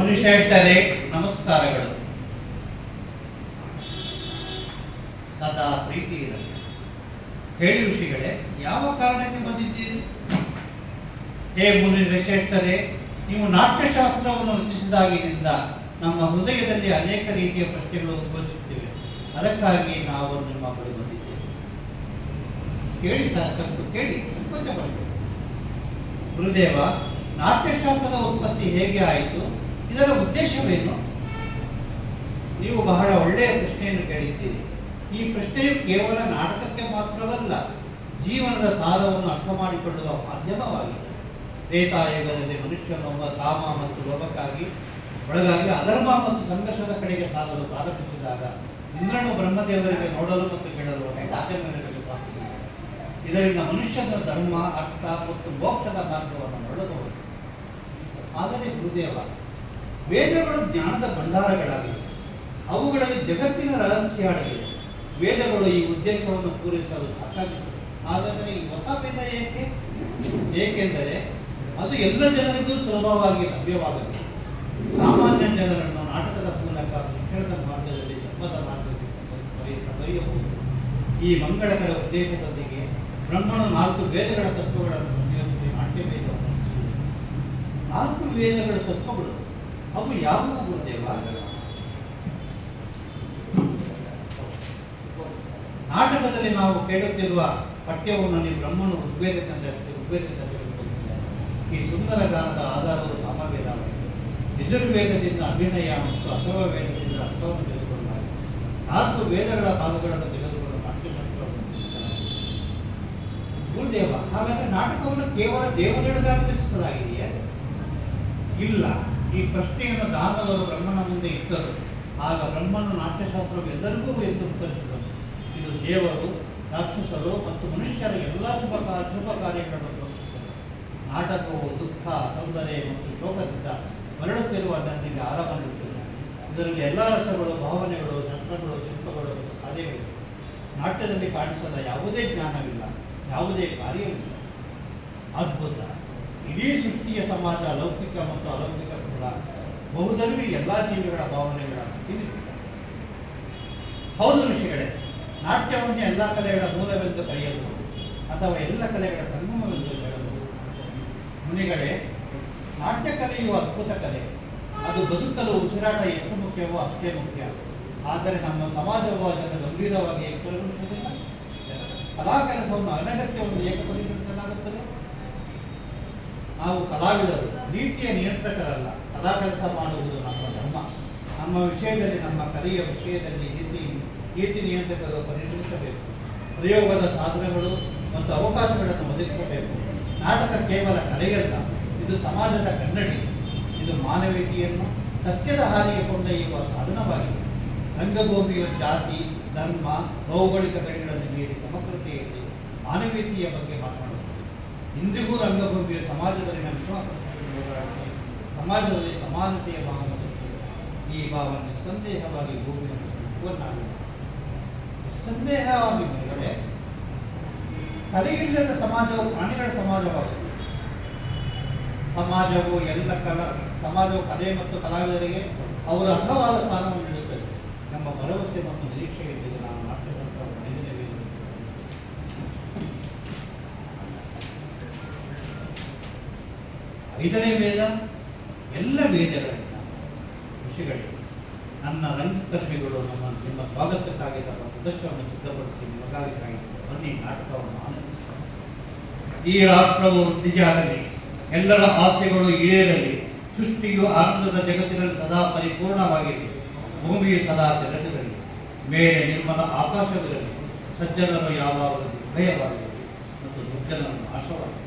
ಮುನಿಶ್ರೇಷ್ಠರೇ, ನಮಸ್ಕಾರಗಳು. ಸದಾ ಪ್ರೀತಿ ಇರಲಿ. ಹೇಳಿ ಋಷಿಗಳೇ, ಯಾವ ಕಾರಣಕ್ಕೆ ಬಂದಿದ್ದೀರಿ? ಹೇ ಮುನಿಶ್ರೇಷ್ಠರೇ, ನೀವು ನಾಟ್ಯಶಾಸ್ತ್ರವನ್ನು ರಚಿಸಿದಾಗಿನಿಂದ ನಮ್ಮ ಹೃದಯದಲ್ಲಿ ಅನೇಕ ರೀತಿಯ ಪ್ರಶ್ನೆಗಳು ಉದ್ಭವಿಸುತ್ತಿವೆ. ಅದಕ್ಕಾಗಿ ನಾವು ನಿಮ್ಮ ಬಳಿ ಬಂದಿದ್ದೇವೆ. ಕೇಳಿ ಸಾಕು, ಕೇಳಿ, ಸಂಕೋಚ ಮಾಡಿ. ಗುರುದೇವ, ನಾಟ್ಯಶಾಸ್ತ್ರದ ಉತ್ಪತ್ತಿ ಹೇಗೆ ಆಯಿತು? ಇದರ ಉದ್ದೇಶವೇನು? ನೀವು ಬಹಳ ಒಳ್ಳೆಯ ಪ್ರಶ್ನೆಯನ್ನು ಕೇಳಿದ್ದೀರಿ. ಈ ಪ್ರಶ್ನೆಯು ಕೇವಲ ನಾಟಕಕ್ಕೆ ಮಾತ್ರವಲ್ಲ, ಜೀವನದ ಸಾರವನ್ನು ಅರ್ಥ ಮಾಡಿಕೊಳ್ಳುವ ಮಾಧ್ಯಮವಾಗಿದೆ. ತ್ರೇತಾಯುಗದಲ್ಲಿ ಮನುಷ್ಯನೊಬ್ಬ ಕಾಮ ಮತ್ತು ಲೋಭಕ್ಕಾಗಿ ಒಳಗಾಗಿ ಅಧರ್ಮ ಮತ್ತು ಸಂಘರ್ಷದ ಕಡೆಗೆ ಸಾಗಲು ಪ್ರಾರಂಭಿಸಿದಾಗ ಇಂದ್ರನು ಬ್ರಹ್ಮದೇವರಿಗೆ ನೋಡಲು ಮತ್ತು ಕೇಳಲು ಅನೇಕ ಆಜ್ಞೆಗಳನ್ನು ಪ್ರಾರಂಭಿಸಿದ್ದಾರೆ. ಇದರಿಂದ ಮನುಷ್ಯನ ಧರ್ಮ, ಅರ್ಥ ಮತ್ತು ಮೋಕ್ಷದ ಮಾರ್ಗವನ್ನು ನೋಡಬಹುದು. ಆದರೆ ಗುರುದೇವ, ವೇದಗಳು ಜ್ಞಾನದ ಭಂಡಾರಗಳಾಗಿವೆ. ಅವುಗಳಲ್ಲಿ ಜಗತ್ತಿನ ರಹಸ್ಯ ಅಡಗಿದೆ. ವೇದಗಳು ಈ ಉದ್ದೇಶವನ್ನು ಪೂರೈಸಲು ಸಾಕಾಗಿದೆ. ಹಾಗಾದರೆ ಈ ಹೊಸ ವೇದ ಏಕೆ? ಏಕೆಂದರೆ ಅದು ಎಲ್ಲ ಜನರಿಗೂ ಸುಲಭವಾಗಿ ಲಭ್ಯವಾಗಬೇಕು. ಸಾಮಾನ್ಯ ಜನರನ್ನು ನಾಟಕದ ಮೂಲಕ ಶಿಕ್ಷಣದ ಮಾರ್ಗದಲ್ಲಿ ಧರ್ಮದ ಮಾರ್ಗದಲ್ಲಿ ಬರೆಯಬಹುದು. ಈ ಮಂಗಳಕರ ಉದ್ದೇಶದೊಂದಿಗೆ ಬ್ರಹ್ಮನು 4 ವೇದಗಳ ತತ್ವಗಳನ್ನು ಸಂಯೋಜಿಸಿ ನಾಟ್ಯ ವೇದವನ್ನು 4 ವೇದಗಳ ತತ್ವಗಳು ಅವು ಯಾವುವು ಗುರುದೇವ? ನಾಟಕದಲ್ಲಿ ನಾವು ಕೇಳುತ್ತಿರುವ ಪಠ್ಯವನ್ನು ನೀವು ಬ್ರಹ್ಮನು ಋಗ್ವೇದದಿಂದ ಈ ಸುಂದರ ಗಾನದ ಆಧಾರವು ಸಾಮವೇದವಾಗಿದೆ. ಯಜುರ್ವೇದದಿಂದ ಅಭಿನಯ ಮತ್ತು ಅಥರ್ವ ವೇದದಿಂದ ಅರ್ಥವನ್ನು ತೆಗೆದುಕೊಳ್ಳಲಾಗಿದೆ. 4 ವೇದಗಳ ಭಾಗಗಳನ್ನು ತೆಗೆದುಕೊಂಡು ನಾಟ್ಯಶಾಸ್ತ್ರವನ್ನು ಗುರುದೇವ, ಹಾಗಾದರೆ ನಾಟಕವನ್ನು ಕೇವಲ ದೇವರುಗಳಿಗಾಗಿ ರಚಿಸಲಾಗಿದೆಯೇ? ಇಲ್ಲ. ಈ ಪ್ರಶ್ನೆಯನ್ನು ದಾನವರು ಬ್ರಹ್ಮನ ಮುಂದೆ ಇಟ್ಟರು. ಆಗ ಬ್ರಹ್ಮನು ನಾಟ್ಯಶಾಸ್ತ್ರವು ಎಲ್ಲರಿಗೂ ಎಂದು ಉತ್ತರಿಸಿದರು. ಇದು ದೇವರು, ರಾಕ್ಷಸರು ಮತ್ತು ಮನುಷ್ಯರ ಎಲ್ಲ ಶುಭ ಕಾರ್ಯಗಳನ್ನು ತೋರಿಸುತ್ತದೆ. ನಾಟಕವು ದುಃಖ, ಸೌಂದರ್ಯ ಮತ್ತು ಶೋಕದಿಂದ ಮರಳುತ್ತಿರುವ ಜನರಿಗೆ ಆರಾಮ ನೀಡುತ್ತದೆ. ಇದರಲ್ಲಿ ಎಲ್ಲ ರಸಗಳು, ಭಾವನೆಗಳು, ಶಸ್ತ್ರಗಳು, ಶಿಲ್ಪಗಳು ಮತ್ತು ಕಾರ್ಯಗಳಿವೆ. ನಾಟ್ಯದಲ್ಲಿ ಕಾಣಿಸದ ಯಾವುದೇ ಜ್ಞಾನವಿಲ್ಲ, ಯಾವುದೇ ಕಾರ್ಯವಿಲ್ಲ. ಅದ್ಭುತ! ಇಡೀ ಸೃಷ್ಟಿಯ ಸಮಾಜ ಲೌಕಿಕ ಮತ್ತು ಅಲೌಕಿಕ ಕೂಡ ಬಹುಧರ್ಮಿ ಎಲ್ಲ ಜೀವಿಗಳ ಭಾವನೆಗಳ ತಿಳಿದಿದೆ. ಹೌದು ಋಷಿಗಳೇ, ನಾಟ್ಯವನ್ನು ಎಲ್ಲ ಕಲೆಗಳ ಮೂಲವೆಂದು ಕರೆಯಬಹುದು ಅಥವಾ ಎಲ್ಲ ಕಲೆಗಳ ಸಂಗಮವೆಂದು ಹೇಳಬಹುದು. ಮುನಿಗಳೇ, ನಾಟ್ಯ ಕಲೆಯು ಅದ್ಭುತ ಕಲೆ. ಅದು ಬದುಕಲು ಉಸಿರಾಟ ಎಷ್ಟು ಮುಖ್ಯವೋ ಅಷ್ಟೇ ಮುಖ್ಯ. ಆದರೆ ನಮ್ಮ ಸಮಾಜವು ಅದನ್ನು ಗಂಭೀರವಾಗಿ ಪರಿಗಣಿಸುವುದಿಲ್ಲ. ಕಲಾ ಕೆಲಸವನ್ನು ಅನಗತ್ಯವನ್ನು ಏಕೆ ಪರಿಗಣಿಸಲಾಗುತ್ತದೆ? ನಾವು ಕಲಾವಿದರು, ನೀತಿಯ ನಿಯಂತ್ರಕರಲ್ಲ. ಕಲಾ ಕೆಲಸ ಮಾಡುವುದು ನಮ್ಮ ಧರ್ಮ. ನಮ್ಮ ವಿಷಯದಲ್ಲಿ, ನಮ್ಮ ಕಲೆಯ ವಿಷಯದಲ್ಲಿ ನೀತಿ ನಿಯಂತ್ರಕರು ಪರಿಗಣಿಸಬೇಕು. ಪ್ರಯೋಗದ ಸಾಧನಗಳು ಮತ್ತು ಅವಕಾಶಗಳನ್ನು ಒದಗಿಸಬೇಕು. ನಾಟಕ ಕೇವಲ ಕಲೆಯಲ್ಲ, ಇದು ಸಮಾಜದ ಕನ್ನಡಿ. ಇದು ಮಾನವೀಯತೆಯನ್ನು ಸತ್ಯದ ಹಾದಿಗೆ ಕೊಂಡೊಯ್ಯುವ ಸಾಧನವಾಗಿದೆ. ರಂಗಭೂಮಿಯು ಜಾತಿ, ಧರ್ಮ, ಭೌಗೋಳಿಕ ಗಡಿಗಳನ್ನು ಮೀರಿ ಸಮಗ್ರತೆಯಲ್ಲಿ ಮಾನವೀಯತೆಯ ಬಗ್ಗೆ ಮಾತನಾಡುತ್ತದೆ. ಇಂದಿಗೂ ರಂಗಭೂಮಿಯು ಸಮಾಜದಲ್ಲಿನ ವಿಶ್ವಾಸಕ್ಕೆ ಸಮಾಜದಲ್ಲಿ ಸಮಾನತೆಯ ಭಾವನೆ. ಈ ಭಾವನೆ ನಿಸ್ಸಂದೇಹವಾಗಿ ಭೂಮಿಯನ್ನು ಉತ್ಪನ್ನಾಗಿದೆ. ನಿಸ್ಸಂದೇಹವಾಗಿ ಮುನಿಗಳೇ, ಕಲೆಯಿಲ್ಲದ ಸಮಾಜವು ಪ್ರಾಣಿಗಳ ಸಮಾಜವಾಗಿದೆ. ಸಮಾಜವು ಕಲೆ ಮತ್ತು ಕಲಾವಿದರಿಗೆ ಅವರ ಅರ್ಹವಾದ ಸ್ಥಾನವನ್ನು ನೀಡುತ್ತದೆ. ನಮ್ಮ ಭರವಸೆ ಮತ್ತು ನಿರೀಕ್ಷೆಯೊಂದಿಗೆ ನಾವು ನಾಟ್ಯಶಾಸ್ತ್ರವನ್ನು ನಡೆಯಬೇಕು. 5ನೇ ವೇದ ಎಲ್ಲ ವೇದಗಳಿಂದ ಋಷಿಗಳಿಗೆ ನನ್ನ ರಂಗಕರ್ಮಿಗಳು ನಿಮ್ಮ ಸ್ವಾಗತಕ್ಕಾಗಿ ತಮ್ಮ ಪ್ರದರ್ಶನವನ್ನು ಸಿದ್ಧಪಡಿಸಿ ನಿಮಗಾಗಿ ಕಾಯಿತು. ಬನ್ನಿ, ನಾಟಕವನ್ನು ಆನಂದಿಸೋಣ. ಈ ರಾಷ್ಟ್ರವು ವೃದ್ಧಿಯಾಗಲಿ, ಎಲ್ಲರ ಆಸೆಗಳು ಈಡೇರಲಿ, ಸೃಷ್ಟಿಯು ಆನಂದದ ಜಗತ್ತಿನಲ್ಲಿ ಸದಾ ಪರಿಪೂರ್ಣವಾಗಿರಲಿ, ಭೂಮಿಯು ಸದಾ ತೆರೆದಿರಲಿ, ಮೇಲೆ ನಿರ್ಮಲ ಆಕಾಶವಿರಲಿ, ಸಜ್ಜನರು ಯಾವಾಗಲೂ ನಿರ್ಭಯವಾಗಿರಲಿ ಮತ್ತು ದುರ್ಜನರು ನಾಶವಾಗಲಿ.